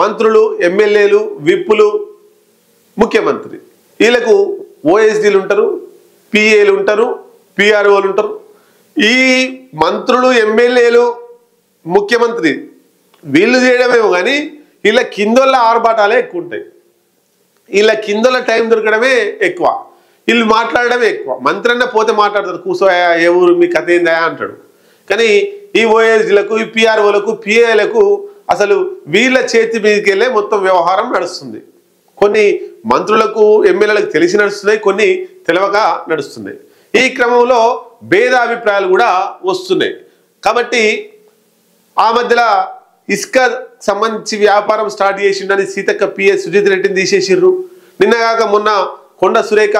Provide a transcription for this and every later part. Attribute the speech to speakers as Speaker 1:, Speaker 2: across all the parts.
Speaker 1: మంత్రులు, ఎమ్మెల్యేలు, విప్పులు, ముఖ్యమంత్రి వీళ్ళకు ఓఎస్డీలు ఉంటారు, పిఏలు ఉంటారు, పిఆర్ఓలు ఉంటారు. ఈ మంత్రులు, ఎమ్మెల్యేలు, ముఖ్యమంత్రి వీళ్ళు చేయడమేమో కానీ వీళ్ళ కిందోళ్ళ ఆర్భాటాలే ఎక్కువ ఉంటాయి. వీళ్ళ కిందోళ్ళ టైం దొరకడమే ఎక్కువ, వీళ్ళు మాట్లాడడమే ఎక్కువ. మంత్రి అన్న పోతే మాట్లాడతారు, కూర్చోయా ఏ ఊరు మీ కథ ఏందా అంటాడు. కానీ ఈ ఓఎస్డీలకు, ఈ పిఆర్ఓలకు, పిఏలకు అసలు వీళ్ళ చేతి మీదకి వెళ్ళే మొత్తం వ్యవహారం నడుస్తుంది. కొన్ని మంత్రులకు, ఎమ్మెల్యేలకు తెలిసి నడుస్తున్నాయి, కొన్ని తెలియక నడుస్తున్నాయి. ఈ క్రమంలో భేదాభిప్రాయాలు కూడా వస్తున్నాయి. కాబట్టి ఆ మధ్యలో ఇసుక సంబంధించి వ్యాపారం స్టార్ట్ చేసిండని సీతక్క పిఎస్ సుజిత్ రెడ్డిని తీసేసిర్రు. నిన్నగాక మొన్న కొండ సురేఖ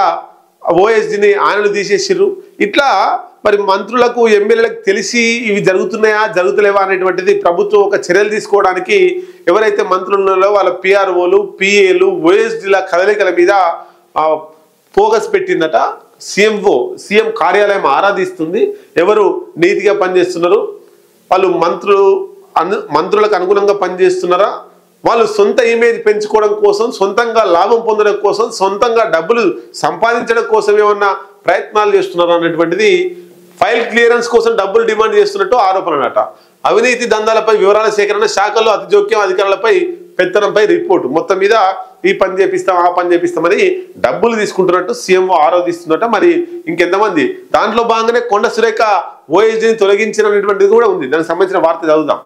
Speaker 1: ఓఎస్డీని ఆయనను తీసేసిర్రు. ఇట్లా మరి మంత్రులకు, ఎమ్మెల్యేలకు తెలిసి ఇవి జరుగుతున్నాయా జరుగుతలేవా అనేటువంటిది ప్రభుత్వం ఒక చర్యలు తీసుకోవడానికి ఎవరైతే మంత్రులు ఉన్నారో వాళ్ళ పిఆర్ఓలు, పిఏలు, ఓఎస్డీల కదలికల మీద ఫోకస్ పెట్టిందట. సీఎం కార్యాలయం ఆరాధిస్తుంది ఎవరు నీతిగా పనిచేస్తున్నారు, వాళ్ళు మంత్రులకు అనుగుణంగా పనిచేస్తున్నారా, వాళ్ళు సొంత ఇమేజ్ పెంచుకోవడం కోసం, సొంతంగా లాభం పొందడం కోసం, సొంతంగా డబ్బులు సంపాదించడం కోసం ఏమన్నా ప్రయత్నాలు చేస్తున్నారా అనేటువంటిది ఫైల్ క్లియరెన్స్ కోసం డబ్బులు డిమాండ్ చేస్తున్నట్టు ఆరోపణలట. అవినీతి దందాలపై వివరాల సేకరణ, శాఖల్లో అతి జోక్యం, అధికారులపై పెత్తనంపై రిపోర్టు, మొత్తం మీద ఈ పని చేపిస్తాం ఆ పని చేపిస్తామని డబ్బులు తీసుకుంటున్నట్టు సీఎం ఆరోధిస్తున్నట్ట. మరి ఇంకెంతమంది దాంట్లో భాగంగానే కొండ సురేఖ ఓఎస్డీని తొలగించినటువంటిది కూడా ఉంది. దానికి సంబంధించిన వార్త చదువుదాం.